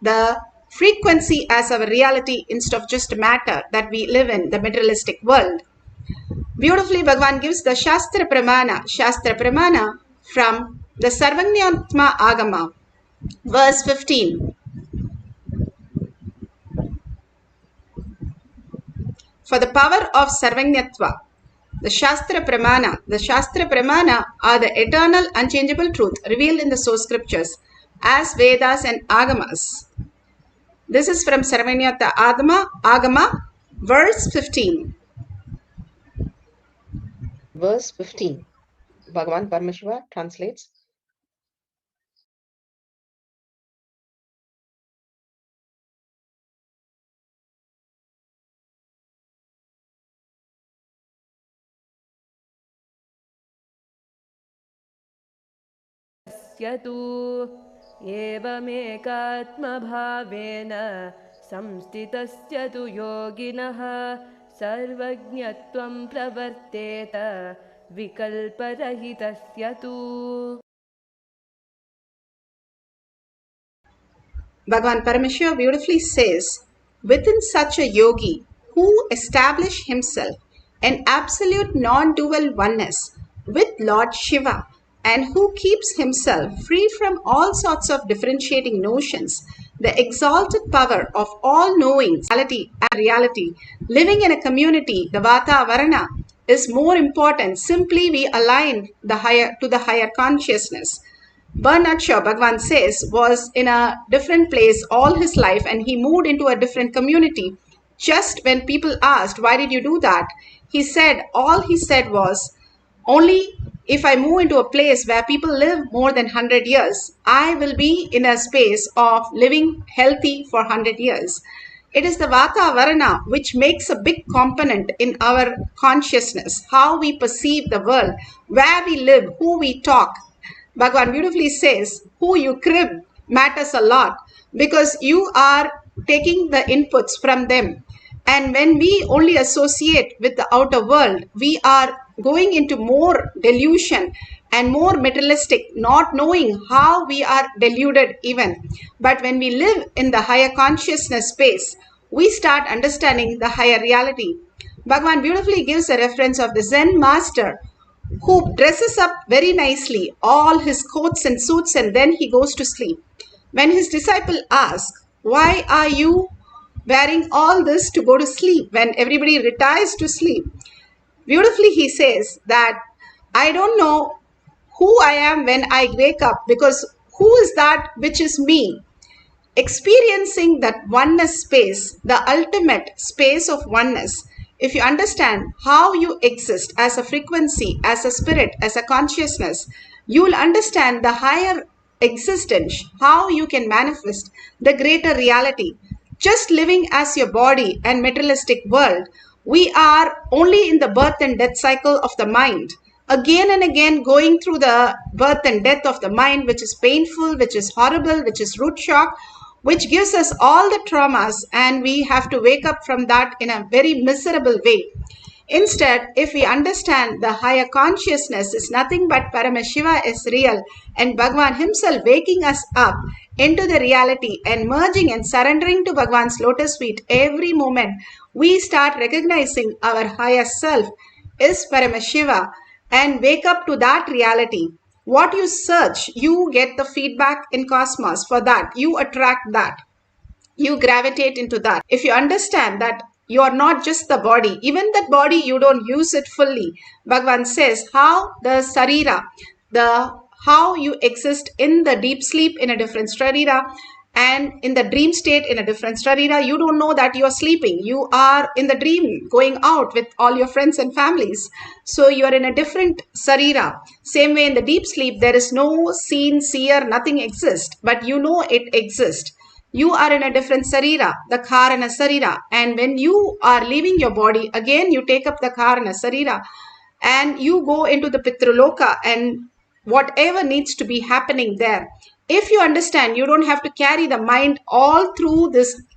the frequency as our reality instead of just matter that we live in the materialistic world. Beautifully, Bhagavan gives the Shastra Pramana from the Sarvanyatma Agama, verse 15. For the power of Sarvanyatva, the Shastra Pramana are the eternal, unchangeable truth revealed in the source scriptures as Vedas and Agamas. This is from Sarvanyatma Agama, verse 15. Verse 15. Bhagavan Paramashiva translates. एवमेकात्मभावेन संस्थितस्य तु योगिनः सर्वज्ञत्वं प्रवर्तेत विकल्परहितस्य तु. Bhagavan Paramashiva beautifully says, within such a yogi who established himself an absolute non-dual oneness with Lord Shiva and who keeps himself free from all sorts of differentiating notions, the exalted power of all-knowing reality, living in a community, the Vata Varana, is more important. Simply we align to the higher consciousness. Bernard Shaw, Bhagavan says, was in a different place all his life and he moved into a different community. Just when people asked, why did you do that? All he said was, only if I move into a place where people live more than 100 years, I will be in a space of living healthy for 100 years. It is the Vata Varana which makes a big component in our consciousness, how we perceive the world, where we live, who we talk. Bhagavan beautifully says, who you crib matters a lot because you are taking the inputs from them. And when we only associate with the outer world, we are going into more delusion and more materialistic, not knowing how we are deluded even. But when we live in the higher consciousness space, we start understanding the higher reality. Bhagavan beautifully gives a reference of the Zen master who dresses up very nicely, all his coats and suits, and then he goes to sleep. When his disciple asks, why are you wearing all this to go to sleep when everybody retires to sleep? Beautifully he says that I don't know who I am when I wake up, because who is that which is me? Experiencing that oneness space, the ultimate space of oneness, if you understand how you exist as a frequency, as a spirit, as a consciousness, you will understand the higher existence, how you can manifest the greater reality. Just living as your body and materialistic world, we are only in the birth and death cycle of the mind. Again and again going through the birth and death of the mind, which is painful, which is horrible, which is root shock, which gives us all the traumas, and we have to wake up from that in a very miserable way. Instead, if we understand the higher consciousness is nothing but Paramashiva is real and Bhagavan himself waking us up into the reality and merging and surrendering to Bhagavan's lotus feet every moment, we start recognizing our higher self is Paramashiva and wake up to that reality. What you search, you get the feedback in cosmos. For that, you attract that. You gravitate into that. If you understand that you are not just the body, even that body, you don't use it fully. Bhagavan says how the sarira, how you exist in the deep sleep in a different sarira, and in the dream state in a different sarira. You don't know that you are sleeping. You are in the dream going out with all your friends and families. So you are in a different sarira. Same way in the deep sleep, there is no seen, seer, nothing exists, but you know it exists. You are in a different sarira, the karana sarira. And when you are leaving your body, again you take up the karana sarira and you go into the pitraloka and whatever needs to be happening there. If you understand, you don't have to carry the mind all through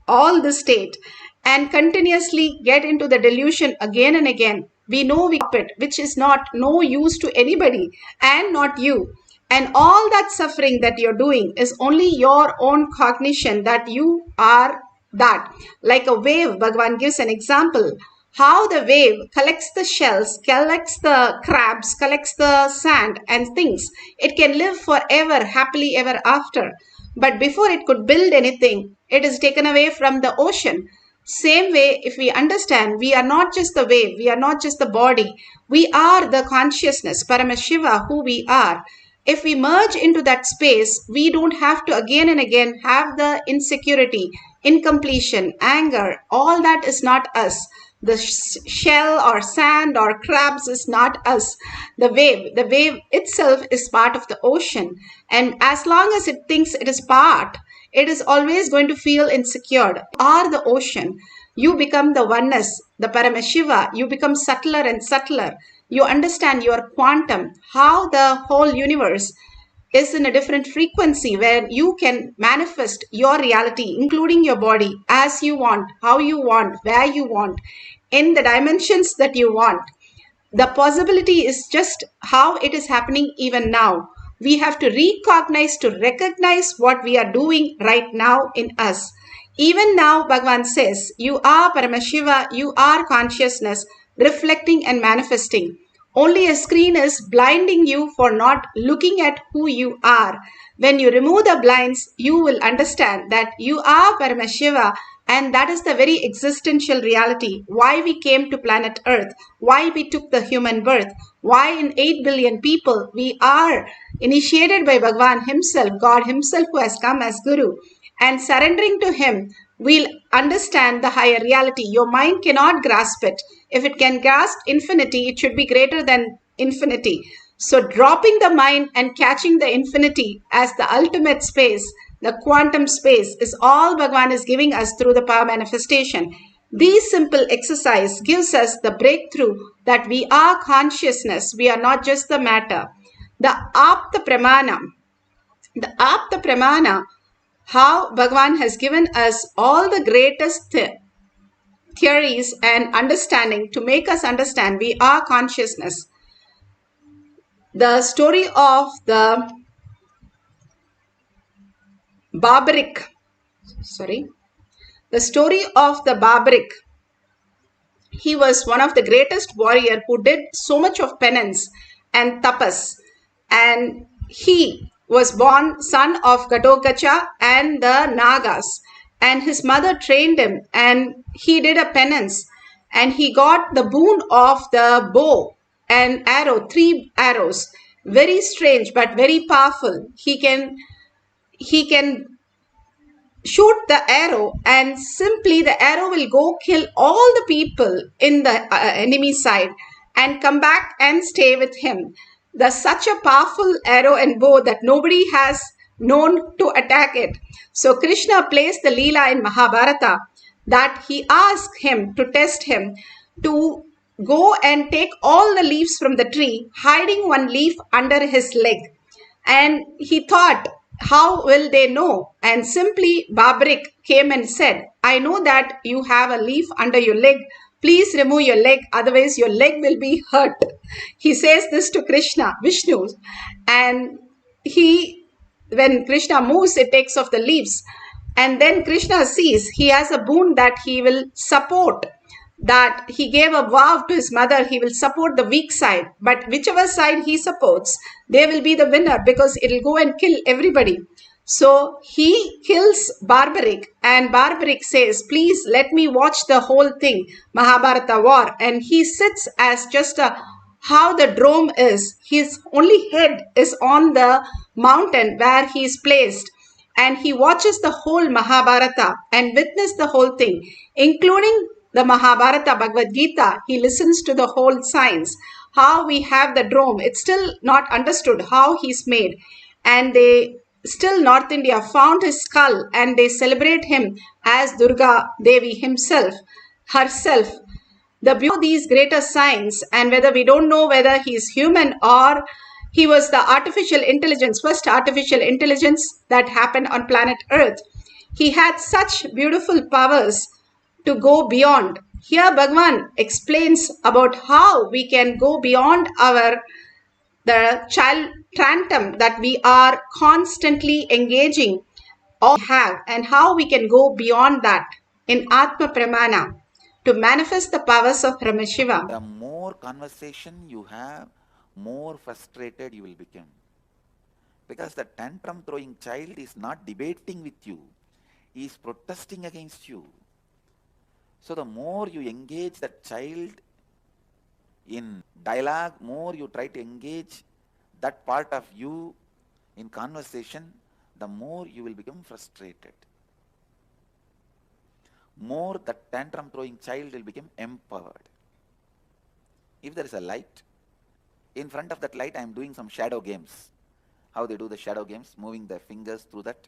all this state and continuously get into the delusion again and again. We know we it, which is not no use to anybody and not you. And all that suffering that you're doing is only your own cognition that you are that. Like a wave, Bhagavan gives an example. How the wave collects the shells, collects the crabs, collects the sand and things. It can live forever, happily ever after. But before it could build anything, it is taken away from the ocean. Same way, if we understand, we are not just the wave, we are not just the body, we are the consciousness, Paramashiva, who we are. If we merge into that space, we don't have to again and again have the insecurity, incompletion, anger. All that is not us. The shell or sand or crabs is not us. The wave itself is part of the ocean. And as long as it thinks it is part, it is always going to feel insecure. You are the ocean. You become the oneness, the Paramashiva. You become subtler and subtler. You understand your quantum, how the whole universe is in a different frequency where you can manifest your reality, including your body, as you want, how you want, where you want, in the dimensions that you want. The possibility is just how it is happening even now. We have to recognize what we are doing right now in us. Even now, Bhagavan says, you are Paramashiva, you are consciousness, reflecting and manifesting. Only a screen is blinding you for not looking at who you are. When you remove the blinds, you will understand that you are Paramashiva, and that is the very existential reality. Why we came to planet Earth, why we took the human birth, why in 8 billion people we are initiated by Bhagavan himself, God himself who has come as Guru. And surrendering to him, we'll understand the higher reality. Your mind cannot grasp it. If it can grasp infinity, it should be greater than infinity. So dropping the mind and catching the infinity as the ultimate space, the quantum space, is all Bhagavan is giving us through the power manifestation. This simple exercise gives us the breakthrough that we are consciousness. We are not just the matter. The Apta Pramana, how Bhagavan has given us all the greatest theories and understanding to make us understand we are consciousness. The story of the Barbaric, he was one of the greatest warrior who did so much of penance and tapas, and he was born son of Gatotkacha and the Nagas, and his mother trained him and he did a penance and he got the boon of the bow and arrow, 3 arrows, very strange but very powerful. He can shoot the arrow and simply the arrow will go kill all the people in the enemy side and come back and stay with him. There's such a powerful arrow and bow that nobody has known to attack it. So Krishna placed the Leela in Mahabharata that he asked him to test him to go and take all the leaves from the tree, hiding one leaf under his leg. And he thought, how will they know? And simply Barbaric came and said, I know that you have a leaf under your leg. Please remove your leg, otherwise your leg will be hurt. He says this to Krishna, Vishnu, and when Krishna moves, it takes off the leaves. And then Krishna sees he has a boon that he will support, that he gave a vow to his mother, he will support the weak side. But whichever side he supports, they will be the winner because it will go and kill everybody. So he kills Barbaric and Barbaric says, please let me watch the whole thing, Mahabharata war. And he sits as just how the drome is. His only head is on the mountain where he is placed. And he watches the whole Mahabharata and witness the whole thing, including the Mahabharata, Bhagavad Gita. He listens to the whole science, how we have the drome. It's still not understood how he's made. And they still North India found his skull and they celebrate him as Durga Devi herself. The beauty of these greater signs, and whether we don't know whether he is human or he was the artificial intelligence, first artificial intelligence that happened on planet Earth. He had such beautiful powers to go beyond. Here Bhagavan explains about how we can go beyond our the child tantum that we are constantly engaging or have, and how we can go beyond that in Atma Pramana to manifest the powers of Paramashiva. The more conversation you have, more frustrated you will become. Because the tantrum throwing child is not debating with you, he is protesting against you. So the more you engage that child in dialogue, more you try to engage that part of you in conversation, the more you will become frustrated. More the tantrum throwing child will become empowered. If there is a light, in front of that light I am doing some shadow games. How they do the shadow games, moving their fingers through that,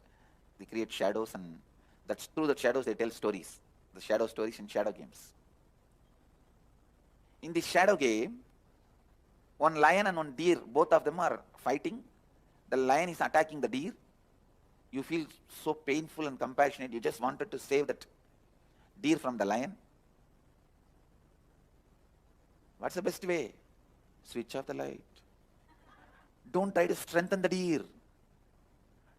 they create shadows, and that's through the shadows they tell stories, the shadow stories in shadow games. In this shadow game, one lion and one deer, both of them are fighting. The lion is attacking the deer. You feel so painful and compassionate, you just wanted to save that deer from the lion. What's the best way? Switch off the light. Don't try to strengthen the deer.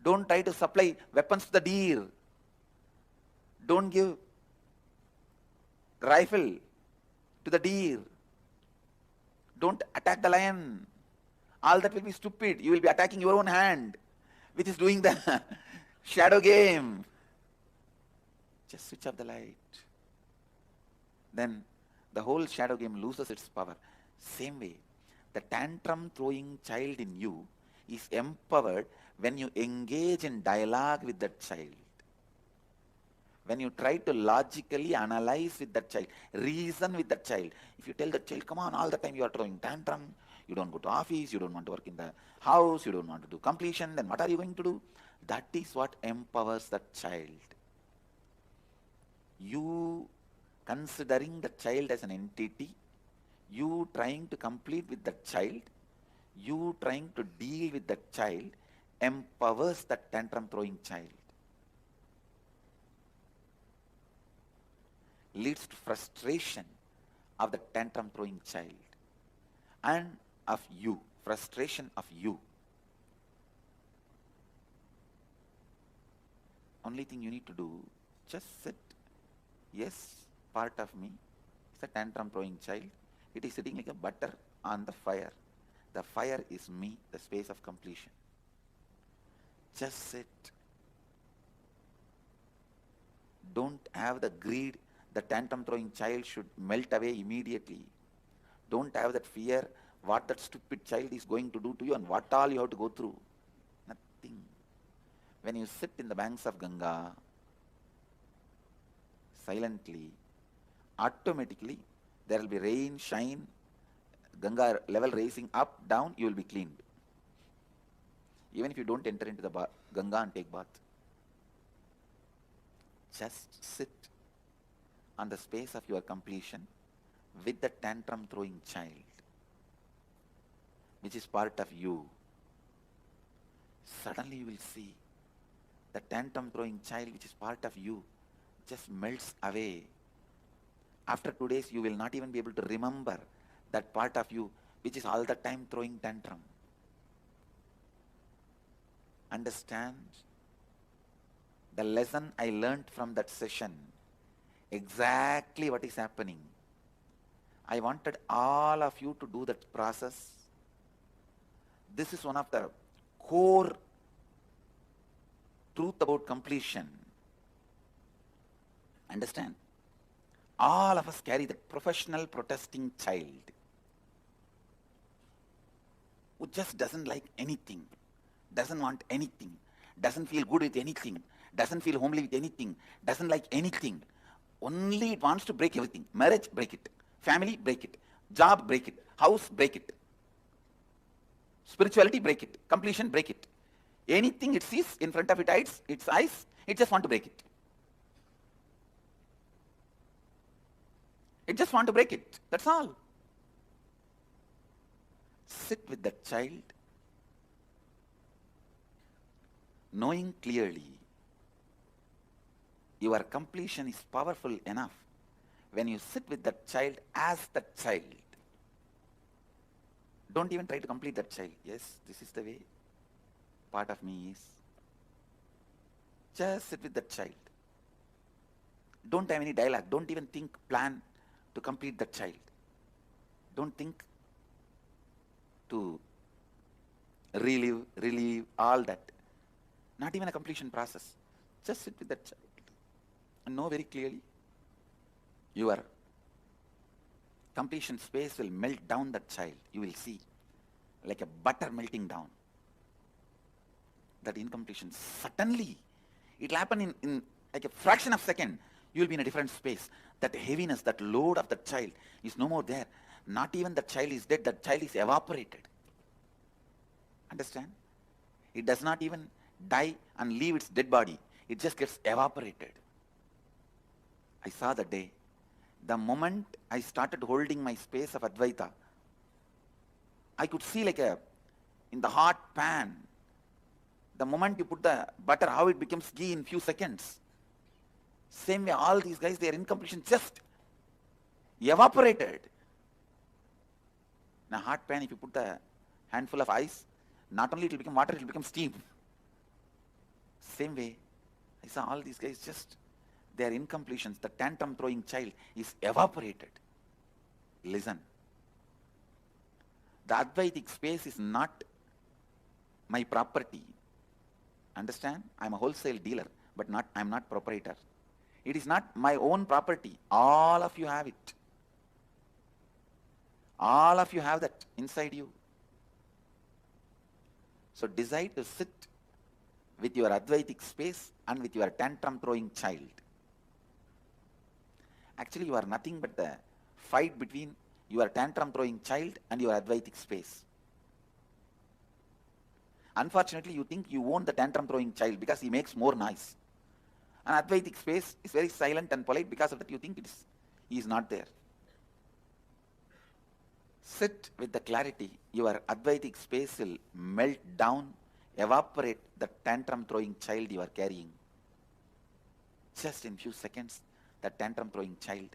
Don't try to supply weapons to the deer. Don't give rifle to the deer. Don't attack the lion. All that will be stupid. You will be attacking your own hand, which is doing the shadow game. Just switch off the light. Then the whole shadow game loses its power. Same way, the tantrum throwing child in you is empowered when you engage in dialogue with that child. When you try to logically analyze with that child, reason with that child. If you tell that child, come on, all the time you are throwing tantrum, you don't go to office, you don't want to work in the house, you don't want to do completion, then what are you going to do? That is what empowers that child. You considering the child as an entity, you trying to complete with that child, you trying to deal with that child, empowers that tantrum throwing child. Leads to frustration of the tantrum throwing child and of you, frustration of you. Only thing you need to do, just sit. Yes, part of me is a tantrum throwing child. It is sitting like a butter on the fire. The fire is me, the space of completion. Just sit. Don't have the greed. The tantrum throwing child should melt away immediately. Don't have that fear what that stupid child is going to do to you and what all you have to go through. Nothing. When you sit in the banks of Ganga, silently, automatically there will be rain, shine, Ganga level raising up, down, you will be cleaned. Even if you don't enter into the Ganga and take bath. Just sit on the space of your completion with the tantrum throwing child, which is part of you. Suddenly you will see the tantrum throwing child, which is part of you, just melts away. After 2 days, you will not even be able to remember that part of you, which is all the time throwing tantrum. Understand the lesson I learned from that session, exactly what is happening. I wanted all of you to do that process. This is one of the core truth about completion. Understand? All of us carry that professional protesting child who just doesn't like anything, doesn't want anything, doesn't feel good with anything, doesn't feel homely with anything, doesn't like anything. Only it wants to break everything. Marriage, break it. Family, break it. Job, break it. House, break it. Spirituality, break it. Completion, break it. Anything it sees in front of its eyes, it just wants to break it. It just wants to break it. That's all. Sit with that child, knowing clearly your completion is powerful enough when you sit with that child as that child. Don't even try to complete that child. Yes, this is the way part of me is. Just sit with that child. Don't have any dialogue. Don't even think, plan to complete that child. Don't think to relieve, all that. Not even a completion process. Just sit with that child and know very clearly your completion space will melt down that child. You will see like a butter melting down. That incompletion, suddenly it will happen in like a fraction of a second. You will be in a different space. That heaviness, that load of that child is no more there. Not even that child is dead, that child is evaporated. Understand? It does not even die and leave its dead body. It just gets evaporated. I saw the day. The moment I started holding my space of Advaita, I could see like in the hot pan, the moment you put the butter, how it becomes ghee in few seconds. Same way, all these guys, their incompletion just evaporated. In a hot pan, if you put a handful of ice, not only it will become water, it will become steam. Same way, I saw all these guys just, their incompletions, the tantrum throwing child is evaporated. Listen. The Advaitic space is not my property. Understand? I am a wholesale dealer, but I am not proprietor. It is not my own property. All of you have it. All of you have that inside you. So decide to sit with your Advaitic space and with your tantrum throwing child. Actually, you are nothing but the fight between your tantrum throwing child and your Advaitic space. Unfortunately, you think you own the tantrum throwing child because he makes more noise. An Advaitic space is very silent and polite, because of that you think he is not there. Sit with the clarity. Your Advaitic space will melt down, evaporate the tantrum throwing child you are carrying. Just in few seconds, the tantrum throwing child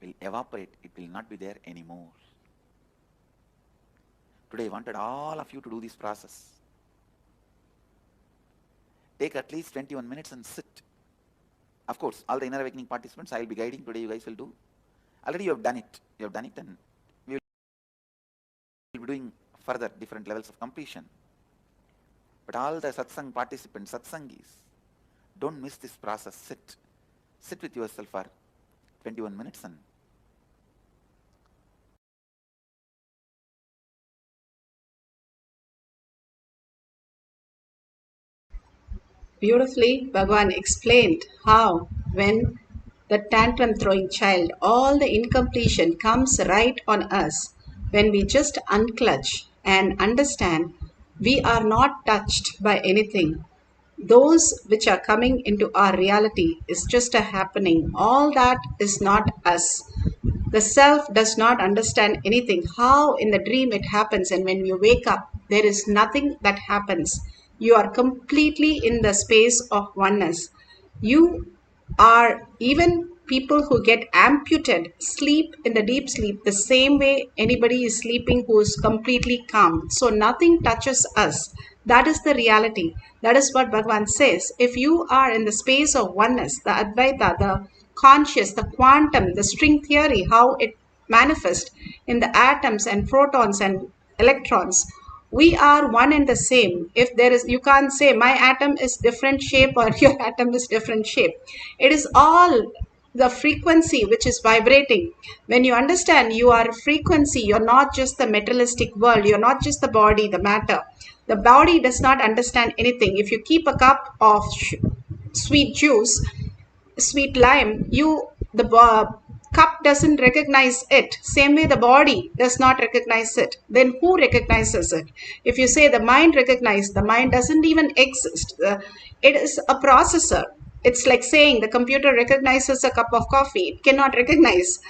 will evaporate. It will not be there anymore. Today I wanted all of you to do this process. Take at least 21 minutes and sit. Of course, all the inner awakening participants I will be guiding today, you guys will do. Already you have done it. You have done it, and we will be doing further different levels of completion. But all the satsang participants, satsangis, don't miss this process. Sit. Sit with yourself for 21 minutes and Beautifully, Bhagavan explained how, when the tantrum throwing child, all the incompletion comes right on us, when we just unclutch and understand we are not touched by anything. Those which are coming into our reality is just a happening. All that is not us. The self does not understand anything. How in the dream it happens, and when you wake up, there is nothing that happens. You are completely in the space of oneness. You are, even people who get amputated sleep in the deep sleep the same way anybody is sleeping who is completely calm. So nothing touches us. That is the reality. That is what Bhagavan says. If you are in the space of oneness, the Advaita, the conscious, the quantum, the string theory, how it manifests in the atoms and protons and electrons, we are one and the same. If there is, you can't say my atom is different shape or your atom is different shape. It is all the frequency which is vibrating. When you understand you are frequency, you're not just the materialistic world, you're not just the body, the matter. The body does not understand anything. If you keep a cup of sweet juice, sweet lime, the cup doesn't recognize it. Same way the body does not recognize it. Then who recognizes it? If you say the mind recognizes, the mind doesn't even exist. It is a processor. It's like saying the computer recognizes a cup of coffee. It cannot recognize.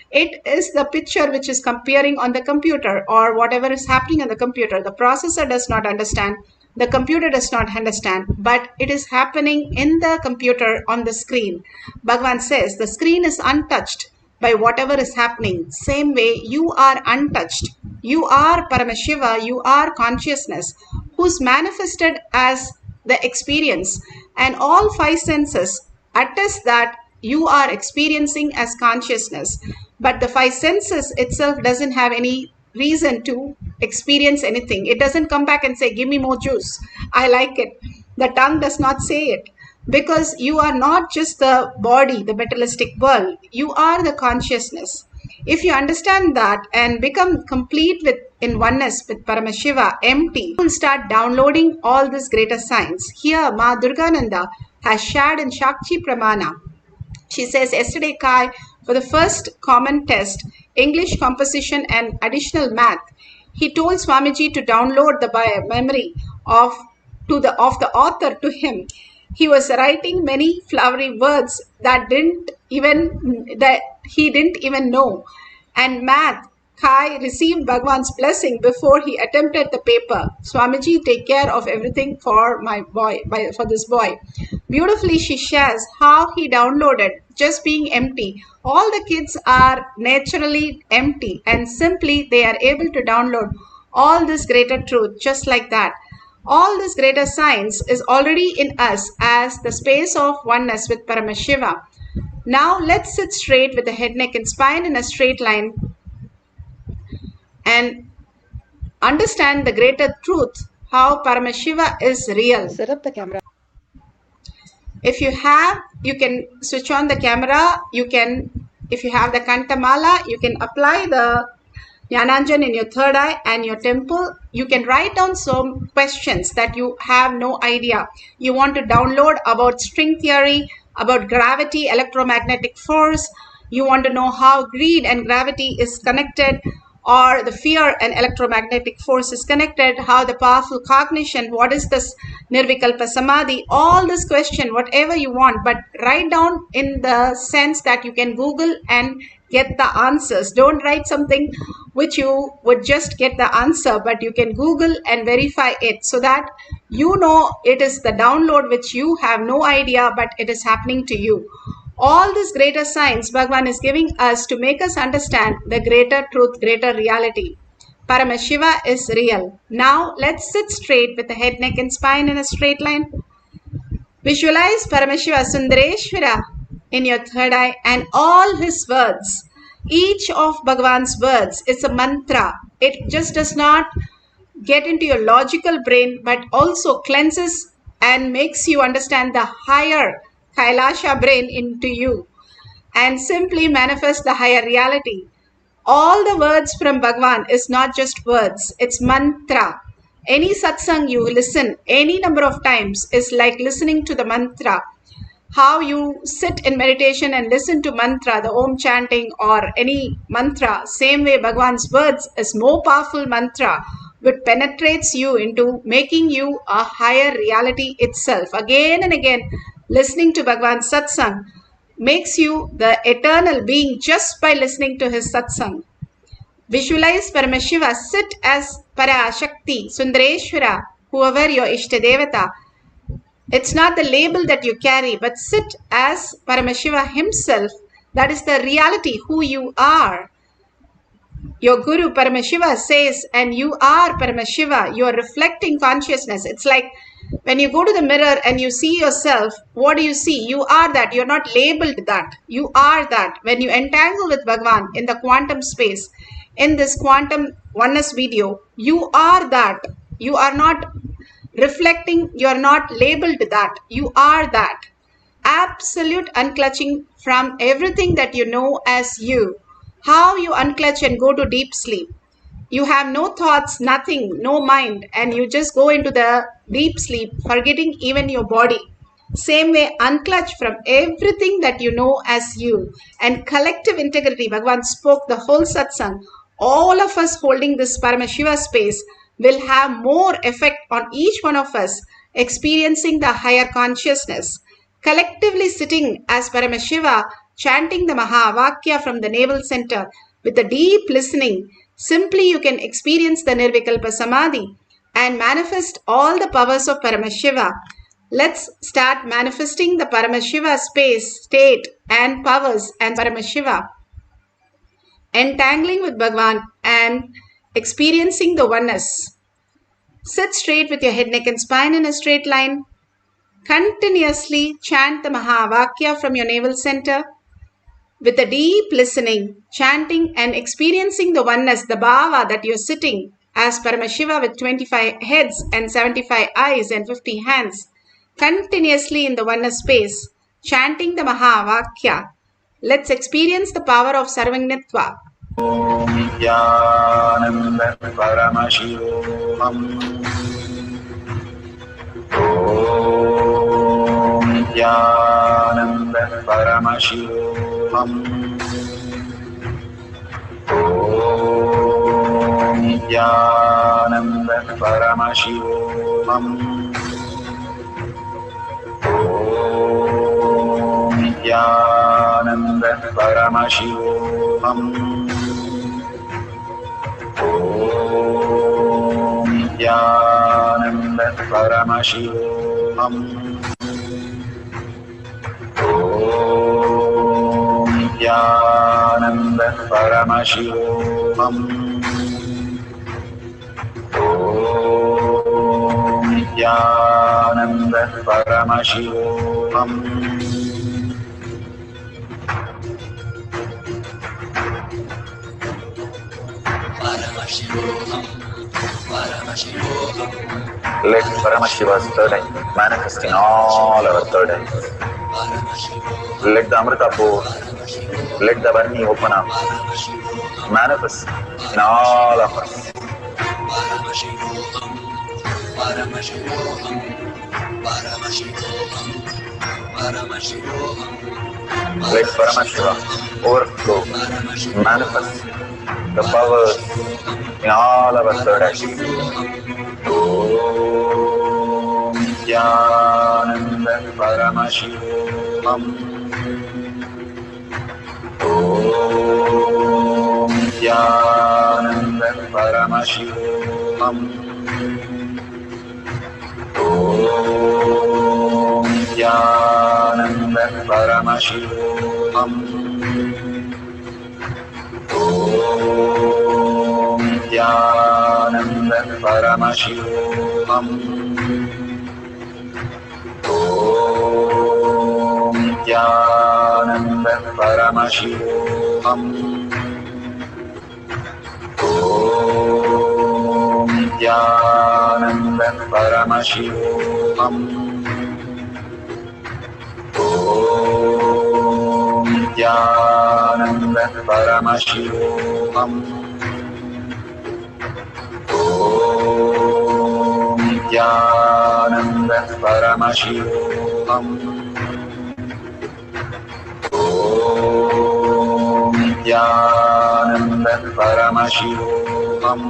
It is the picture which is appearing on the computer, or whatever is happening on the computer. The processor does not understand. The computer does not understand, but it is happening in the computer on the screen. Bhagavan says the screen is untouched. by whatever is happening. Same way, you are untouched. You are Paramashiva, you are consciousness, who's manifested as the experience, and all five senses attest that you are experiencing as consciousness. But the five senses itself doesn't have any reason to experience anything. It doesn't come back and say, give me more juice, I like it. The tongue does not say it, because you are not just the body, the materialistic world. You are the consciousness. If you understand that and become complete with in oneness with Paramashiva, empty, you will start downloading all these greater signs. Here, Ma Durgananda has shared in Shakti Pramana. She says, yesterday, Kai, for the first common test, English composition and additional math, he told Swamiji to download the memory of the author to him. He was writing many flowery words that he didn't even know. And math, Kai received Bhagwan's blessing before he attempted the paper. Swamiji, take care of everything for for this boy. Beautifully, she shares how he downloaded just being empty. All the kids are naturally empty, and simply they are able to download all this greater truth just like that. All this greater science is already in us as the space of oneness with Paramashiva. Now let's sit straight with the head, neck and spine in a straight line and understand the greater truth, how Paramashiva is real. Set up the camera. If you can switch on the camera. If you have the Kantamala, you can apply the Jnananjan in your third eye and your temple. You can write down some questions that you have no idea. You want to download about string theory, about gravity, electromagnetic force. You want to know how greed and gravity is connected, or the fear and electromagnetic force is connected, how the powerful cognition, what is this Nirvikalpa Samadhi, all this question, whatever you want, but write down in the sense that you can Google and get the answers. Don't write something which you would just get the answer, but you can Google and verify it so that you know it is the download which you have no idea, but it is happening to you. All this greater science Bhagavan is giving us to make us understand the greater truth, greater reality. Paramashiva is real. Now let's sit straight with the head, neck and spine in a straight line. Visualize Paramashiva Sundareshwara in your third eye and all his words. Each of Bhagavan's words is a mantra. It just does not get into your logical brain, but also cleanses and makes you understand the higher Kailasha brain into you and simply manifest the higher reality. All the words from Bhagavan is not just words, it's mantra. Any satsang you listen any number of times is like listening to the mantra. How you sit in meditation and listen to mantra, the Om chanting or any mantra, same way Bhagavan's words is more powerful mantra which penetrates you into making you a higher reality itself. Again and again, listening to Bhagavan's satsang makes you the eternal being just by listening to his satsang. Visualize Paramashiva, sit as Parashakti, Sundareshwara, whoever your Ishtadevata. It's not the label that you carry, but sit as Paramashiva himself. That is the reality, who you are. Your Guru Paramashiva says, and you are Paramashiva, you are reflecting consciousness. It's like when you go to the mirror and you see yourself, what do you see? You are that. You're not labeled that. You are that. When you entangle with Bhagavan in the quantum space, in this quantum oneness video, you are that. You are not reflecting. You are not labeled that. You are that. Absolute unclutching from everything that you know as you. How you unclutch and go to deep sleep. You have no thoughts, nothing, no mind, and you just go into the deep sleep, forgetting even your body. Same way, unclutch from everything that you know as you. And collective integrity, Bhagavan spoke the whole satsang. All of us holding this Paramashiva space will have more effect on each one of us experiencing the higher consciousness. Collectively sitting as Paramashiva, chanting the Mahavakya from the navel center with a deep listening, simply you can experience the Nirvikalpa Samadhi and manifest all the powers of Paramashiva. Let's start manifesting the Paramashiva space, state and powers and Paramashiva. entangling with Bhagavan and experiencing the oneness. Sit straight with your head, neck and spine in a straight line. Continuously chant the Mahavakya from your navel center with a deep listening, chanting and experiencing the oneness, the bhava that you're sitting as Paramashiva with 25 heads and 75 eyes and 50 hands, continuously in the oneness space, chanting the Mahavakya. Let's experience the power of Sarvangnitva. Om Nithyananda Paramashivoham. Om Nithyananda Paramashivoham. Om Nithyananda Paramashivoham. Om Nithyananda Paramashivoham. Om Nithyananda Paramashivoham. Om Nithyananda Paramashivoham. Om Nithyananda Paramashivoham. Let Paramashiva's third eye manifest in all our third eyes. Let the Amrita pour, let the Varni open up, manifest in all of us. Let Paramashiva overflow, manifest the powers in all our third eyes. Om Nithyananda Paramashivoham. Om Nithyananda Paramashivoham. Om Nithyananda Paramashivoham. Om Nithyananda Paramashivoham. Om Nithyananda Paramashivoham. Om Nithyananda Paramashivoham. Om Nithyananda Paramashivoham. Om Nithyananda Paramashivoham. Om Nithyananda Paramashivoham.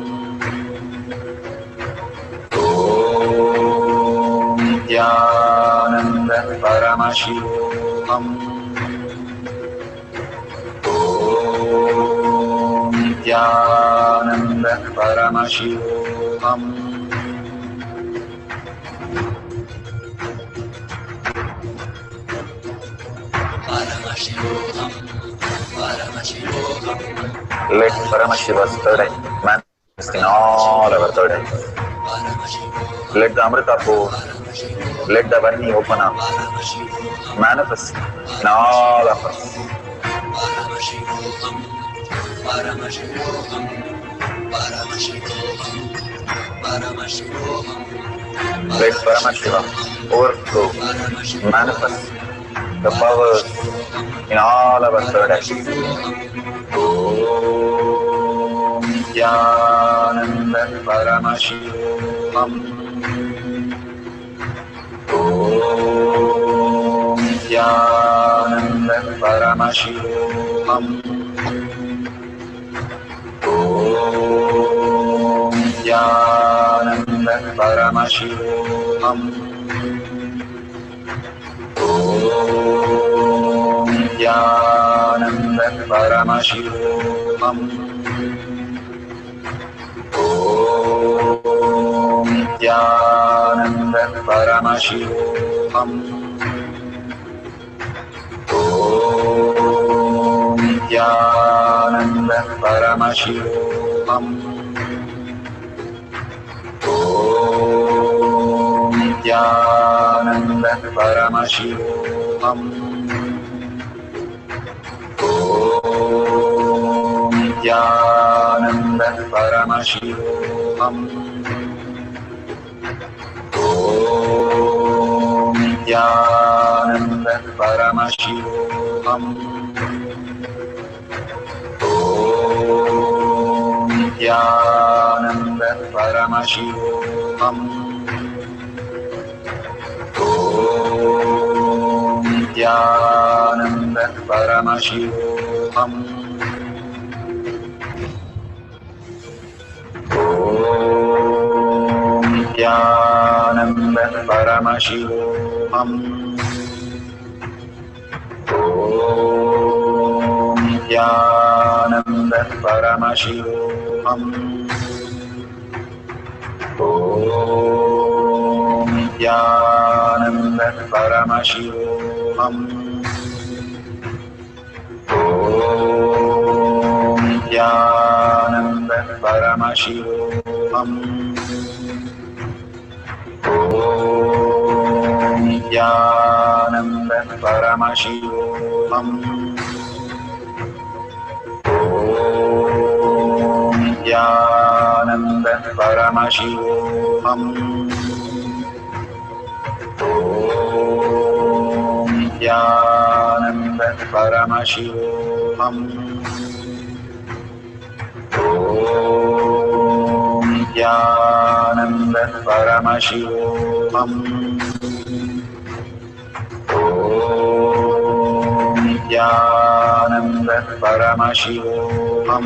Om Nithyananda Paramashivoham. Om Nithyananda Paramashivoham. Let Paramashiva's third eye manifest in all our third eyes. Let the Amrita pour, let the Varni open up, manifest in all of us. Let Paramashiva overflow, manifest the powers in all our third eyes. Om Nithyananda Paramashivoham. Om Nithyananda Paramashivoham. Om Nithyananda Paramashivoham. Om Nithyananda Paramashivoham. Om Nithyananda Paramashivoham. Om Nithyananda Paramashivoham. Nithyananda Paramashivoham. Nithyananda Paramashivoham. Nithyananda Paramashivoham. Nithyananda Paramashivoham. Nithyananda Paramashivoham. Nithyananda Paramashivoham. Nithyananda Paramashivoham. Nithyananda Paramashivoham. Nithyananda Paramashivoham. Nithyananda Paramashivoham. Nithyananda Paramashivoham. Nithyananda Paramashivoham. Nithyananda Paramashivoham. Nithyananda Paramashivoham.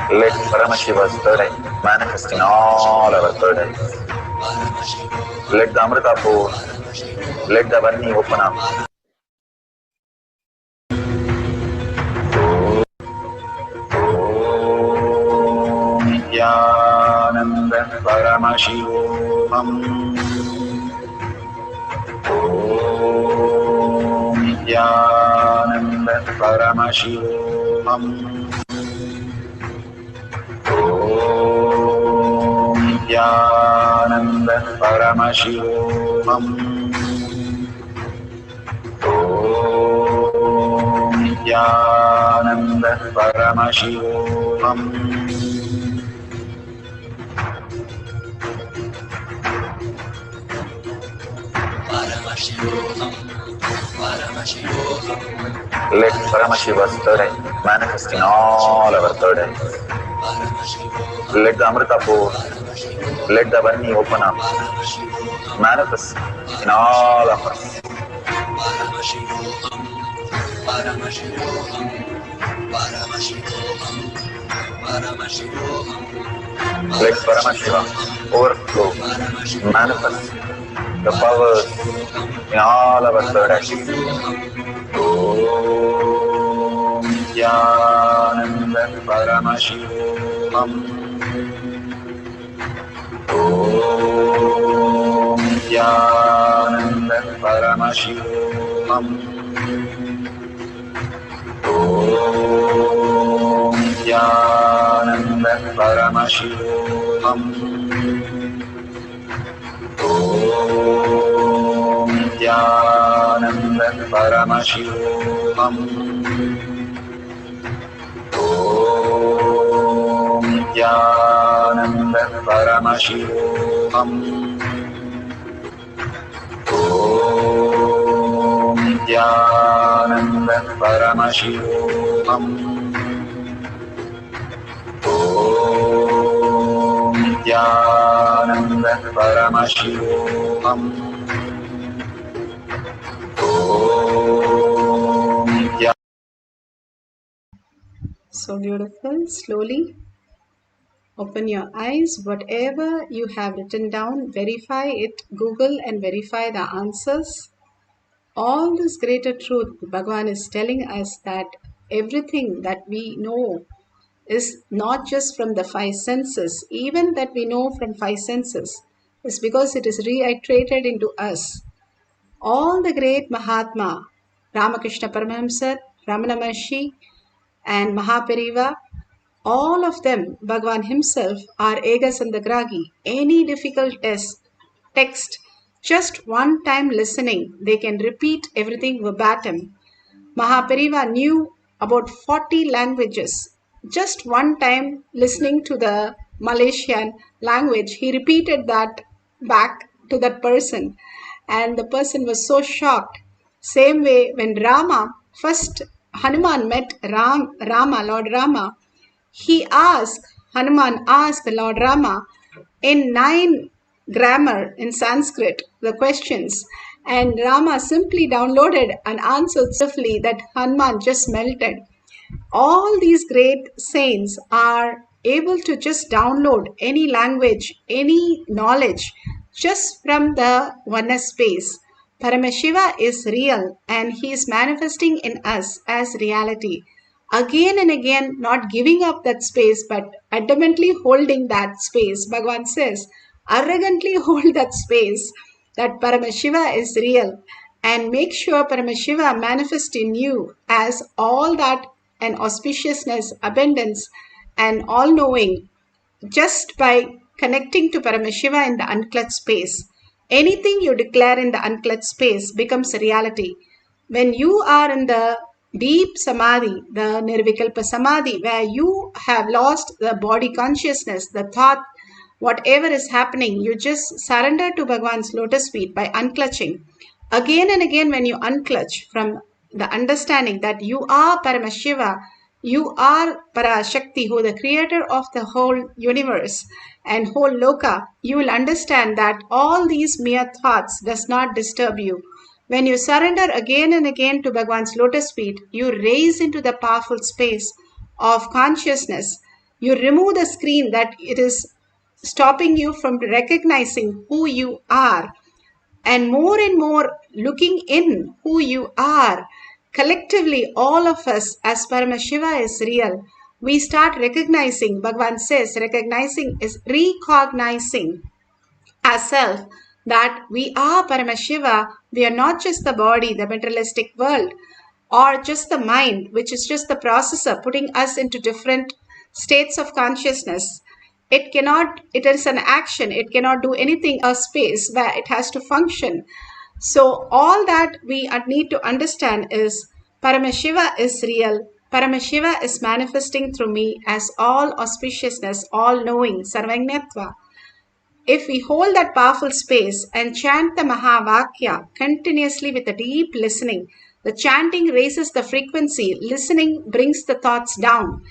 Let Paramashiva's third eye manifest in all our third eyes. Let the Amrita pour, let the Varni open up. Nithyananda Paramashivoham. Nithyananda Paramashivoham. Nithyananda Paramashivoham. Nithyananda Paramashivoham. Let Paramashiva's third eye manifest in all our third eyes. Let the Amrita pour, let the Varni open up, manifest in all of us. Let Paramashiva overflow, manifest the powers in all our third eyes. Om Nithyananda Paramashivoham. Om Nithyananda Paramashivoham. Om Nithyananda Paramashivoham. Om Nithyananda Paramashivoham. Om Nithyananda Paramashivoham. Om Nithyananda Paramashivoham. Om Nithyananda Paramashivoham. Om Nithyananda. So beautiful. Slowly open your eyes. Whatever you have written down, verify it. Google and verify the answers. All this greater truth, Bhagavan is telling us that everything that we know is not just from the five senses. Even that we know from five senses, is because it is reiterated into us. All the great Mahatma, Ramakrishna Paramahamsa, Ramana Maharshi, and Mahapariva, all of them, Bhagavan himself, are Ega Sandagragi. Any difficult text, just one time listening, they can repeat everything verbatim. Mahapariva knew about 40 languages. Just one time listening to the Malaysian language, he repeated that back to that person, and the person was so shocked. Same way, when first Hanuman met Lord Rama, Hanuman asked Lord Rama in 9 grammar in Sanskrit the questions, and Rama simply downloaded and answered swiftly that Hanuman just melted. All these great saints are able to just download any language, any knowledge just from the oneness space. Paramashiva is real and he is manifesting in us as reality. Again and again, not giving up that space, but adamantly holding that space. Bhagavan says, arrogantly hold that space, that Paramashiva is real, and make sure Paramashiva manifests in you as all that and auspiciousness, abundance, and all-knowing just by connecting to Paramashiva in the unclutched space. Anything you declare in the unclutched space becomes a reality. When you are in the deep Samadhi, the Nirvikalpa Samadhi, where you have lost the body consciousness, the thought, whatever is happening, you just surrender to Bhagavan's lotus feet by unclutching. Again and again, when you unclutch from the understanding that you are Paramashiva, you are Parashakti, who the creator of the whole universe and whole loka, you will understand that all these mere thoughts does not disturb you. When you surrender again and again to Bhagavan's lotus feet, you raise into the powerful space of consciousness. You remove the screen that it is stopping you from recognizing who you are, and more looking in who you are. Collectively, all of us, as Paramashiva is real, we start recognizing, Bhagavan says, recognizing is recognizing ourselves that we are Paramashiva. We are not just the body, the materialistic world, or just the mind, which is just the processor putting us into different states of consciousness. It is an action, it cannot do anything, a space where it has to function. So all that we need to understand is Paramashiva is real. Paramashiva is manifesting through me as all auspiciousness, all knowing, Sarvajñatva. If we hold that powerful space and chant the Mahavakya continuously with a deep listening, the chanting raises the frequency, listening brings the thoughts down.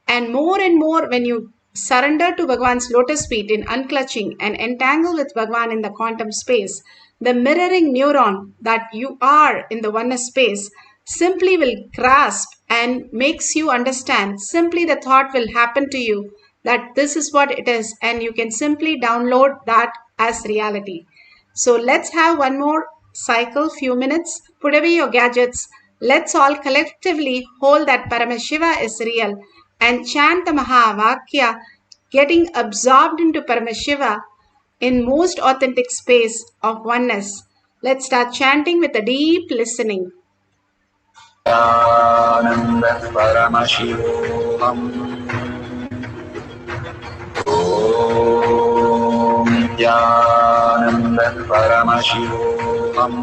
And more when you surrender to Bhagavan's lotus feet in unclutching and entangle with Bhagavan in the quantum space, the mirroring neuron that you are in the oneness space simply will grasp and makes you understand. Simply the thought will happen to you that this is what it is, and you can simply download that as reality. So let's have one more cycle, few minutes. Put away your gadgets. Let's all collectively hold that Paramashiva is real and chant the Mahavakya, getting absorbed into Paramashiva in most authentic space of oneness. Let's start chanting with a deep listening. Paramashivoham. Om Nithyananda Paramashivam.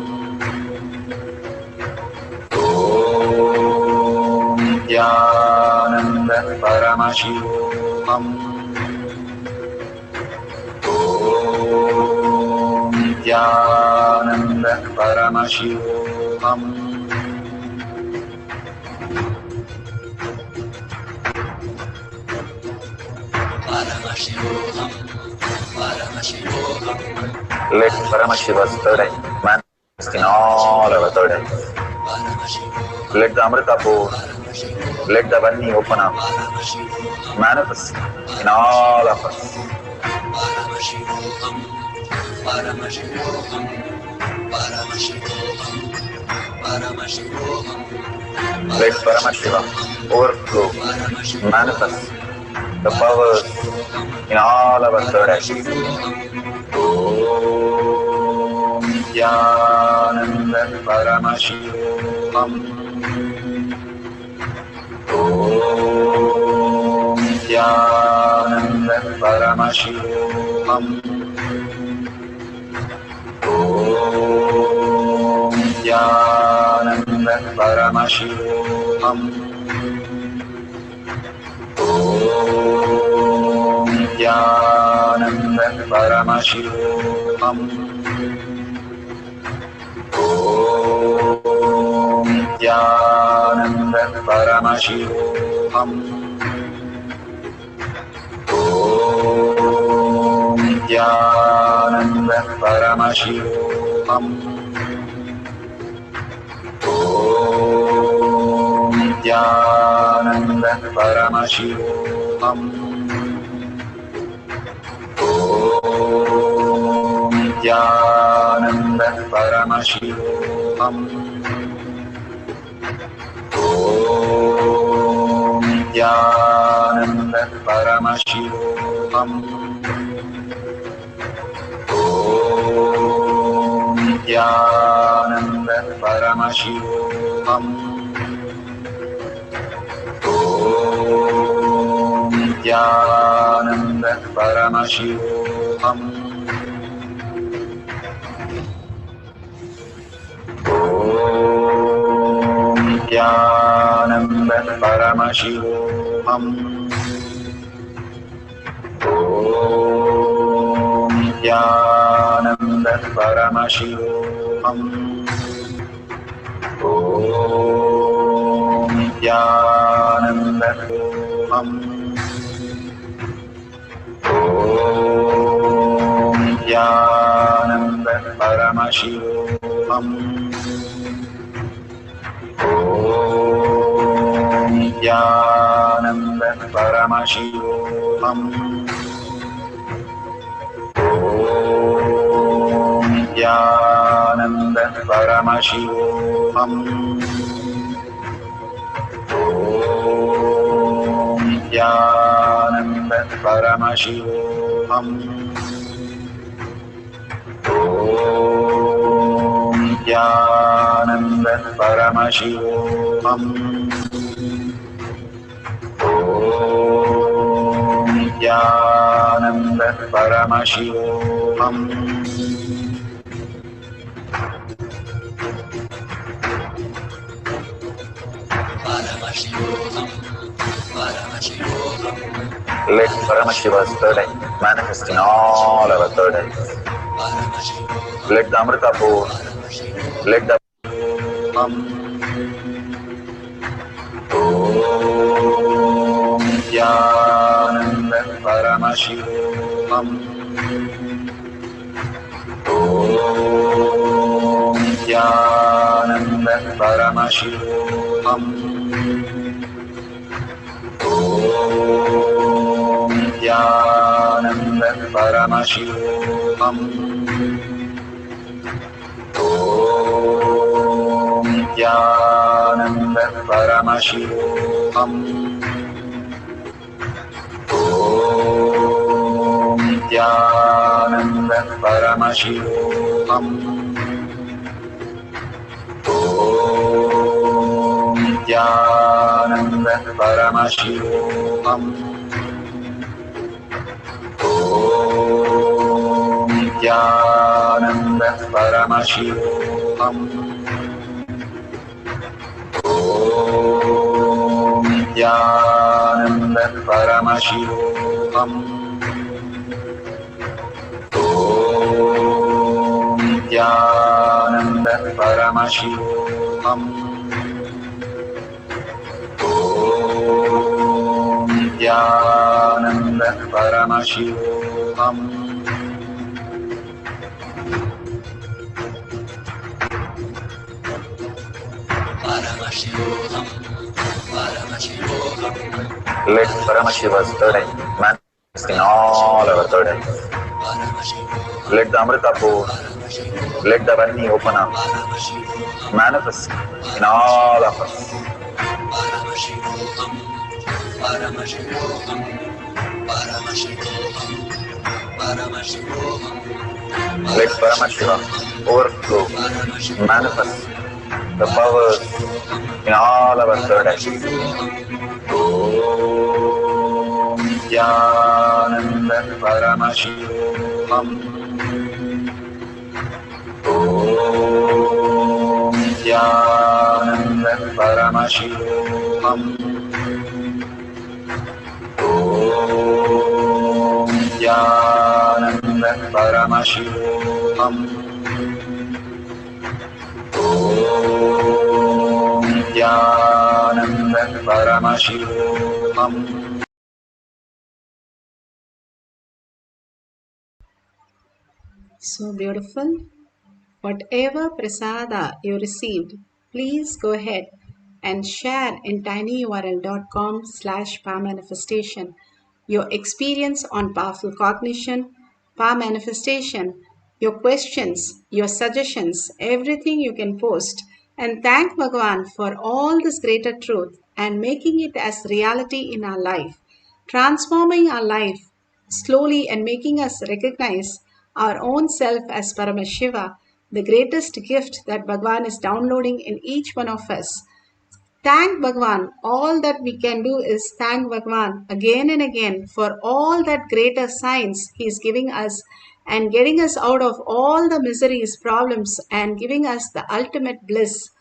Om Nithyananda Paramashivam. Om Nithyananda Paramashivoham. Paramashivoham, Paramashivoham. Let Paramashiva's third eye manifest in all our third eyes. Let the Amrita pour, let the Vani open up, manifest in all of us. Paramashivoham, Paramashivoham, Paramashivoham, Paramashivoham. Let Paramashiva overflow, manifest the powers in all our third eyes. Om Nithyananda Paramashivam. Om Nithyananda Paramashivam. Om Nithyananda Paramashivam. Om Nithyananda Paramashivam. Om Nithyananda Paramashivoham. Om Nithyananda Paramashivoham. Om Nithyananda Paramashivoham. Om Nithyananda Paramashivoham. Om Nithyananda Paramashivoham. Om Nithyananda Paramashivoham. Om Nithyananda Paramashivoham. Om Nithyananda Paramashivoham. Om Nithyananda Paramashivoham. Om Nithyananda Paramashivoham. Om Nithyananda Paramashivoham. Om Nithyananda Paramashivoham. Om Nithyananda Paramashivoham. Om Nithyananda Paramashivoham. Om Nithyananda Paramashivoham. Om Nithyananda Paramashivoham. Paramashivoham, Paramashivoham, Let Paramashiva's third eye manifest in all our third eyes. Paramashivoham, Let the Amrita pour, let the Om Nithyananda Paramashivoham. Om Nithyananda Paramashivoham. Om Nithyananda Paramashivoham. Om Nithyananda Paramashivoham. Om Nithyananda Paramashivoham. Om Nithyananda Paramashivoham. Om Nithyananda Paramashivoham. Om Nithyananda Paramashivoham. Om Nithyananda Paramashivoham. Om Nithyananda Paramashivoham. Paramashivoham, Paramashivoham, Let Paramashiva's third eye manifest in all our third eyes. Paramashivoham, Let the Amrita pour, let the Varni open up, Paramashivoham, manifest in all of us. Paramashivoham, Paramashivoham, Paramashivoham, Paramashivoham, Let Paramashiva overflow, manifest the powers in all our third eye. Om Nithyananda Paramashivam. Om Nithyananda Paramashivoham. Om Nithyananda Paramashivoham. Om Nithyananda Paramashivoham. So beautiful. Whatever prasada you received, please go ahead and share in tinyurl.com/power-manifestation your experience on powerful cognition, power manifestation, your questions, your suggestions, everything you can post, and thank Bhagavan for all this greater truth and making it as reality in our life, transforming our life slowly and making us recognize our own self as Paramashiva, the greatest gift that Bhagavan is downloading in each one of us. Thank Bhagavan. All that we can do is thank Bhagavan again and again for all that greater signs He is giving us and getting us out of all the miseries, problems, and giving us the ultimate bliss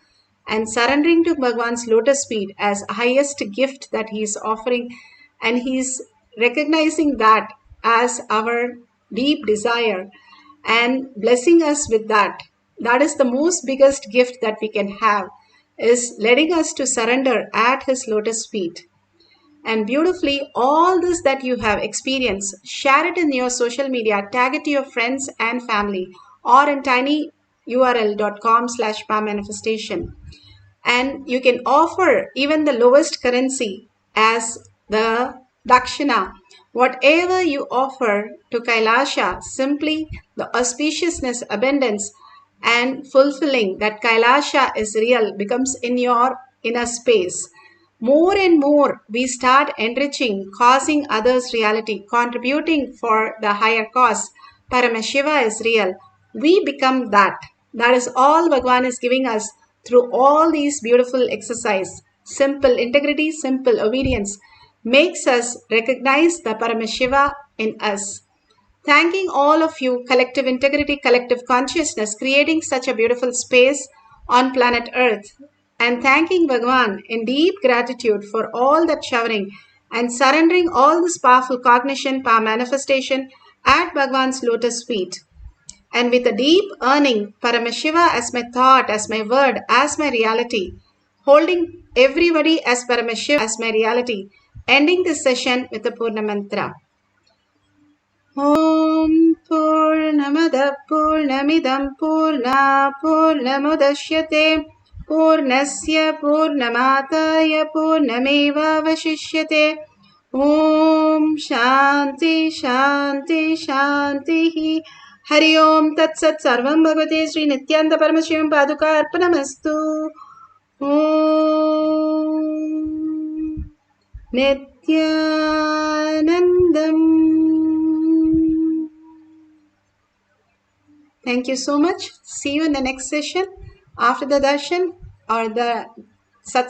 and surrendering to Bhagavan's lotus feet as highest gift that He is offering, and He is recognizing that as our deep desire and blessing us with that. That is the most biggest gift that we can have, is letting us to surrender at His lotus feet. And beautifully, all this that you have experienced, share it in your social media, tag it to your friends and family, or in tinyurl.com/power-manifestation. And you can offer even the lowest currency as the dakshina. Whatever you offer to Kailasha, simply the auspiciousness, abundance, and fulfilling that Kailasha is real becomes in your inner space. More and more we start enriching, causing others reality, contributing for the higher cause. Paramashiva is real. We become that. That is all Bhagavan is giving us through all these beautiful exercise. Simple integrity, simple obedience makes us recognize the Paramashiva in us. Thanking all of you, collective integrity, collective consciousness, creating such a beautiful space on planet Earth. And thanking Bhagavan in deep gratitude for all that showering and surrendering all this powerful cognition, power manifestation at Bhagavan's lotus feet. And with a deep earning, Paramashiva as my thought, as my word, as my reality, holding everybody as Paramashiva as my reality, ending this session with the Purna Mantra. Om Purnamada Purnamidam Purna Purnamudashyate Purnasya Purnamataya Purnameva Vashishyate. Om Shanti Shanti Shanti. Hari Om Tat Sat Sarvam Bhagavate Sri Nithyananda Paramashivam Paduka Arpanamastu. Om Nithyanandam. Thank you so much. See you in the next session after the darshan or the